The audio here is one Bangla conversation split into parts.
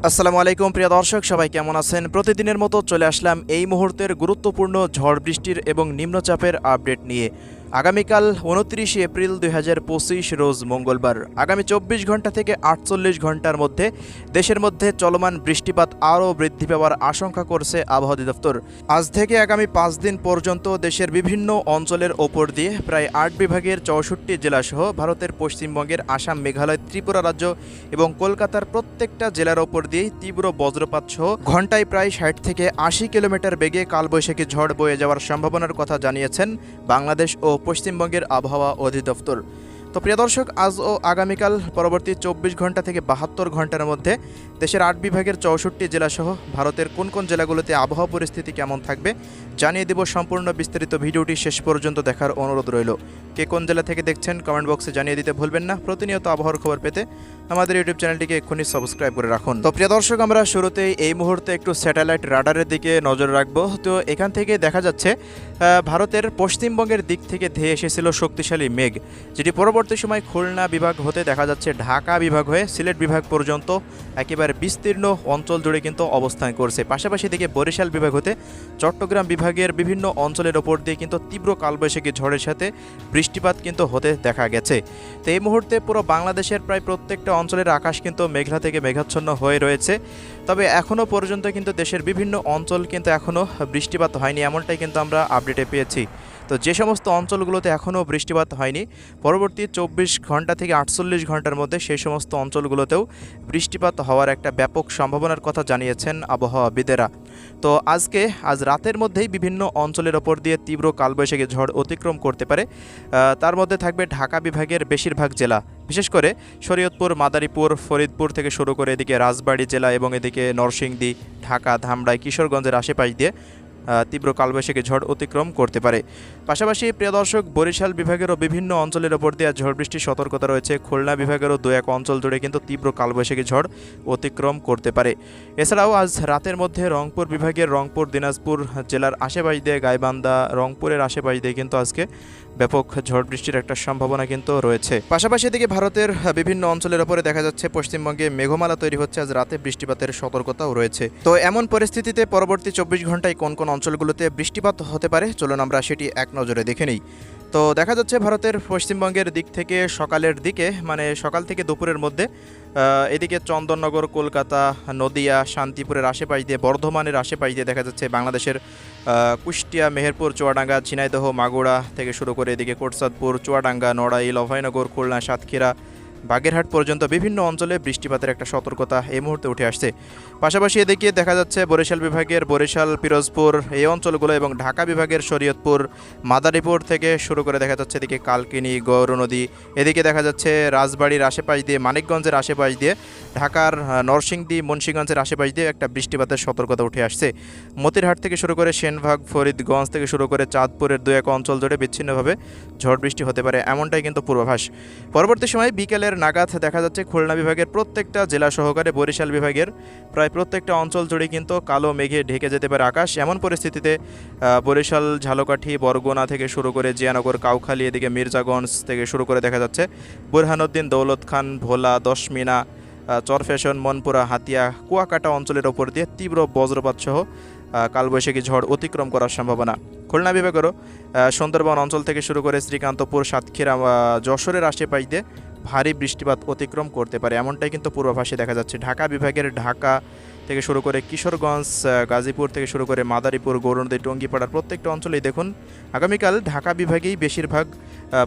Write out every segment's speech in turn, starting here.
আসসালামু আলাইকুম প্রিয় দর্শক, সবাই কেমন আছেন? প্রতিদিনের মতো চলে আসলাম এই মুহূর্তের গুরুত্বপূর্ণ ঝড় বৃষ্টির এবং নিম্নচাপের আপডেট নিয়ে। আগামীকাল 29 এপ্রিল 2025 রোজ মঙ্গলবার। আগামী 24 ঘন্টা থেকে 48 ঘন্টার মধ্যে দেশের মধ্যে চলমান বৃষ্টিপাত আরও বৃদ্ধি পাওয়ার আশঙ্কা করছে আবহাওয়া অধিদপ্তর। আজ থেকে আগামী 5 দিন পর্যন্ত দেশের বিভিন্ন অঞ্চলের ওপর দিয়ে প্রায় 8 বিভাগের 64 জেলাসহ ভারতের পশ্চিমবঙ্গের আসাম, মেঘালয়, ত্রিপুরা রাজ্য এবং কলকাতার প্রত্যেকটা জেলার ওপর দিয়েই তীব্র বজ্রপাত সহ ঘন্টায় প্রায় 60 থেকে 80 কিলোমিটার বেগে কালবৈশাখী ঝড় বয়ে যাওয়ার সম্ভাবনার কথা জানিয়েছেন বাংলাদেশ ও পশ্চিমবঙ্গের আবহাওয়া অধিদপ্তর। তো প্রিয় দর্শক, আজ ও আগামীকাল পরবর্তী 24 ঘন্টা থেকে 72 ঘন্টার মধ্যে দেশের 8 বিভাগের 64 জেলাসহ ভারতের কোন কোন জেলাগুলোতে আবহাওয়া পরিস্থিতি কেমন থাকবে জানিয়ে দেব। সম্পূর্ণ বিস্তারিত ভিডিওটি শেষ পর্যন্ত দেখার অনুরোধ রইল। কে কোন জেলা থেকে দেখছেন কমেন্ট বক্সে জানিয়ে দিতে ভুলবেন না। প্রতিনিয়ত আবহাওয়ার খবর পেতে আমাদের ইউটিউব চ্যানেলটিকে এক্ষুনি সাবস্ক্রাইব করে রাখুন। তো প্রিয় দর্শক, আমরা শুরুতেই এই মুহূর্তে একটু স্যাটেলাইট রাডারের দিকে নজর রাখবো। তো এখান থেকে দেখা যাচ্ছে ভারতের পশ্চিমবঙ্গের দিক থেকে ধেয়ে এসেছিল শক্তিশালী মেঘ, যেটি পরবর্তী সময় খুলনা বিভাগ হতে দেখা যাচ্ছে ঢাকা বিভাগ হয়ে সিলেট বিভাগ পর্যন্ত একেবারে বিস্তীর্ণ অঞ্চল জুড়ে কিন্তু অবস্থান করছে। পাশাপাশি দিকে বরিশাল বিভাগ হতে চট্টগ্রাম বিভাগের বিভিন্ন অঞ্চলের ওপর দিয়ে কিন্তু তীব্র কালবৈশাখী ঝড়ের সাথে বৃষ্টিপাত কিন্তু হতে দেখা গেছে। তো এই মুহূর্তে পুরো বাংলাদেশের প্রায় প্রত্যেকটা অঞ্চলের আকাশ কিন্তু মেঘলা থেকে মেঘাচ্ছন্ন হয়ে রয়েছে। তবে এখনও পর্যন্ত কিন্তু দেশের বিভিন্ন অঞ্চল কিন্তু এখনও বৃষ্টিপাত হয়নি, এমনটাই কিন্তু আমরা আপডেটে পেয়েছি। তো যে সমস্ত অঞ্চলগুলোতে এখনও বৃষ্টিপাত হয়নি, পরবর্তী 24 ঘন্টা থেকে 48 ঘন্টার মধ্যে সেই সমস্ত অঞ্চলগুলোতেও বৃষ্টিপাত হওয়ার একটা ব্যাপক সম্ভাবনার কথা জানিয়েছেন আবহাওয়াবিদেরা। তো আজ রাতের মধ্যেই বিভিন্ন অঞ্চলের ওপর দিয়ে তীব্র কালবৈশাখী ঝড় অতিক্রম করতে পারে। তার মধ্যে থাকবে ঢাকা বিভাগের বেশিরভাগ জেলা, বিশেষ করে শরীয়তপুর, মাদারীপুর, ফরিদপুর থেকে শুরু করে এদিকে রাজবাড়ী জেলা এবং এদিকে নরসিংদী, ঢাকা, ধামরাই, কিশোরগঞ্জের আশেপাশ দিয়ে তীব্র কালবৈশাখী ঝড় অতিক্রম করতে পারে। পাশাপাশি প্রিয় দর্শক, বরিশাল বিভাগেরও বিভিন্ন অঞ্চলের ওপর দিয়ে ঝড় বৃষ্টির সতর্কতা রয়েছে। খুলনা বিভাগেরও 2-1 অঞ্চল জুড়ে কিন্তু তীব্র কালবৈশাখী ঝড় অতিক্রম করতে পারে। এছাড়াও আজ রাতের মধ্যে রংপুর বিভাগের রংপুর, দিনাজপুর জেলার আশেপাশ দিয়ে গাইবান্ধা, রংপুরের আশেপাশ দিয়ে কিন্তু আজকে ব্যাপক ঝড় বৃষ্টির একটা সম্ভাবনা কিন্তু রয়েছে। পাশাপাশি এদিকে ভারতের বিভিন্ন অঞ্চলের ওপরে দেখা যাচ্ছে পশ্চিমবঙ্গে মেঘমালা তৈরি হচ্ছে, আজ রাতে বৃষ্টিপাতের সতর্কতাও রয়েছে। তো এমন পরিস্থিতিতে পরবর্তী 24 ঘন্টায় কোন কোন অঞ্চলগুলোতে বৃষ্টিপাত হতে পারে চলুন আমরা সেটি এক নজরে দেখে নিই। তো দেখা যাচ্ছে ভারতের পশ্চিমবঙ্গের দিক থেকে সকালের দিকে, মানে সকাল থেকে দুপুরের মধ্যে এদিকে চন্দননগর, কলকাতা, নদিয়া, শান্তিপুরের আশেপাশ দিয়ে, বর্ধমানের আশেপাশ দিয়ে দেখা যাচ্ছে বাংলাদেশের কুষ্টিয়া, মেহেরপুর, চুয়াডাঙ্গা, ঝিনাইদহ, মাগুরা থেকে শুরু করে এদিকে কোটসাদপুর, চুয়াডাঙ্গা, নড়াইল, অভয়নগর, খুলনা, সাতক্ষীরা, বাগেরহাট পর্যন্ত বিভিন্ন অঞ্চলে বৃষ্টিপাতের একটা সতর্কতা এই মুহূর্তে উঠে আসছে। পাশাপাশি এদিকে দেখা যাচ্ছে বরিশাল বিভাগের বরিশাল, পিরোজপুর এই অঞ্চলগুলো এবং ঢাকা বিভাগের শরীয়তপুর, মাদারীপুর থেকে শুরু করে দেখা যাচ্ছে এদিকে কালকিনি, গৌরনদী, এদিকে দেখা যাচ্ছে রাজবাড়ির আশেপাশ দিয়ে, মানিকগঞ্জের আশেপাশ দিয়ে, ঢাকার নরসিংদী, মুন্সিগঞ্জের আশেপাশ দিয়ে একটা বৃষ্টিপাতের সতর্কতা উঠে আসছে। মতিরহাট থেকে শুরু করে সেনবাগ, ফরিদগঞ্জ থেকে শুরু করে চাঁদপুরের 2-1 অঞ্চল জুড়ে বিচ্ছিন্নভাবে ঝড় বৃষ্টি হতে পারে, এমনটাই কিন্তু পূর্বাভাস। পরবর্তী সময় বিকেলের নাগাদ দেখা যাচ্ছে খুলনা বিভাগের প্রত্যেকটা জেলা সহকারে বরিশাল বিভাগের প্রায় প্রত্যেকটা অঞ্চল জুড়ে কিন্তু কালো মেঘে ঢেকে যেতে পারে আকাশ। এমন পরিস্থিতিতে বরিশাল, ঝালকাঠি, বরগুনা থেকে শুরু করে জিয়ানগর, কাউখালী, এদিকে মির্জাগঞ্জ থেকে শুরু করে দেখা যাচ্ছে বুরহানুদ্দিন, দৌলত খান, ভোলা, দশমিনা, চরফ্যাশন, মনপুরা, হাতিয়া, কুয়াকাটা অঞ্চলের ওপর দিয়ে তীব্র বজ্রপাত সহ কালবৈশাখী ঝড় অতিক্রম করার সম্ভাবনা। খুলনা বিভাগেরও সুন্দরবন অঞ্চল থেকে শুরু করে শ্রীকান্তপুর, সাতক্ষীরা, যশোরের আশেপাশ দিয়ে ভারী বৃষ্টিপাত অতিক্রম করতে পারে, এমনটাই কিন্তু পূর্বাভাসে দেখা যাচ্ছে। ঢাকা বিভাগের ঢাকা থেকে শুরু করে কিশোরগঞ্জ, গাজীপুর থেকে শুরু করে মাদারীপুর, গৌরনদী, টঙ্গীপাড়ার প্রত্যেকটা অঞ্চলেই দেখুন আগামীকাল ঢাকা বিভাগেই বেশিরভাগ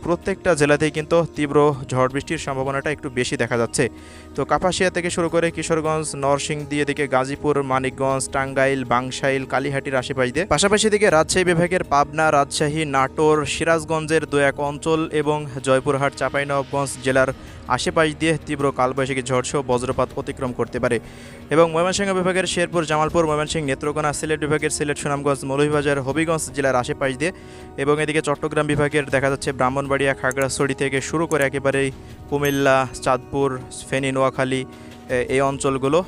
প্রত্যেকটা জেলাতেই কিন্তু তীব্র ঝড় বৃষ্টির সম্ভাবনাটা একটু বেশি দেখা যাচ্ছে। তো কাপাসিয়া থেকে শুরু করে কিশোরগঞ্জ, নরসিংদী, এদিকে গাজীপুর, মানিকগঞ্জ, টাঙ্গাইল, বাংশাইল, কালীহাটির আশেপাশ দিয়ে, পাশাপাশি দিকে রাজশাহী বিভাগের পাবনা, রাজশাহী, নাটোর, সিরাজগঞ্জের 2-1 অঞ্চল এবং জয়পুরহাট, চাঁপাইনবাবগঞ্জ জেলার আশেপাশ দিয়ে তীব্র কালবৈশাখী ঝড় সহ বজ্রপাত অতিক্রম করতে পারে। এবং ময়মনসিংহ বিভাগের শেরপুর, জামালপুর, ময়মনসিংহ, নেত্রকোনা, সিলেট বিভাগের সিলেট, সুনামগঞ্জ, মৌলভীবাজার, হবিগঞ্জ জেলার আশেপাশ দিয়ে এবং এদিকে চট্টগ্রাম বিভাগের দেখা যাচ্ছে ব্রাহ্মণবাড়িয়া, খাগড়াছড়ি থেকে শুরু করে একেবারেই কুমিল্লা, চাঁদপুর, ফেনী, নোয়াখালী এই অঞ্চলগুলো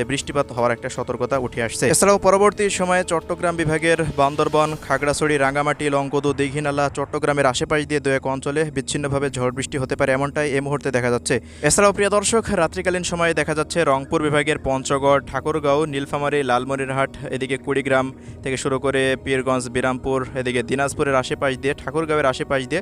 বৃষ্টিপাত হওয়ার একটা সতর্কতা উঠে আসছে। এছাড়াও পরবর্তী সময়ে চট্টগ্রাম বিভাগের বান্দরবন, খাগড়াছড়ি, রাঙ্গামাটি, লংগদু, দীঘিনালা, চট্টগ্রামের আশেপাশ দিয়ে 2-1 অঞ্চলে বিচ্ছিন্নভাবে ঝড় বৃষ্টি হতে পারে, এমনটাই এই মুহূর্তে দেখা যাচ্ছে। এছাড়াও প্রিয় দর্শক, রাত্রিকালীন সময়ে দেখা যাচ্ছে রংপুর বিভাগের পঞ্চগড়, ঠাকুরগাঁও, নীলফামারী, লালমনিরহাট, এদিকে কুড়িগ্রাম থেকে শুরু করে পীরগঞ্জ, বিরামপুর, এদিকে দিনাজপুরের আশেপাশ দিয়ে, ঠাকুরগাঁওয়ের আশেপাশ দিয়ে,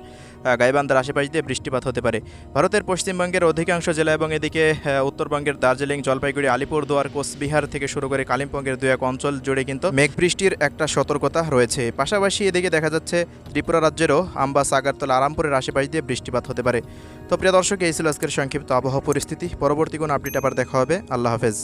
গাইবান্ধার আশেপাশ দিয়ে বৃষ্টিপাত হতে পারে। ভারতের পশ্চিমবঙ্গের অধিকাংশ জেলা এবং এদিকে উত্তরবঙ্গের দার্জিলিং, জলপাইগুড়ি, আলিপুরদুয়ার, কোচবিহার থেকে শুরু করে কালিম্পংয়ের 2-1 অঞ্চল জুড়ে কিন্তু মেঘ বৃষ্টির একটা সতর্কতা রয়েছে। পাশাপাশি এদিকে দেখা যাচ্ছে ত্রিপুরা রাজ্যেরও আমবাসা, আগরতলা, আরামপুরের আশেপাশ দিয়ে বৃষ্টিপাত হতে পারে। তো প্রিয় দর্শক, এই ছিল আজকের সংক্ষিপ্ত আবহাওয়া পরিস্থিতি। পরবর্তী কোনো আপডেট আবার দেখা হবে। আল্লাহ হাফেজ।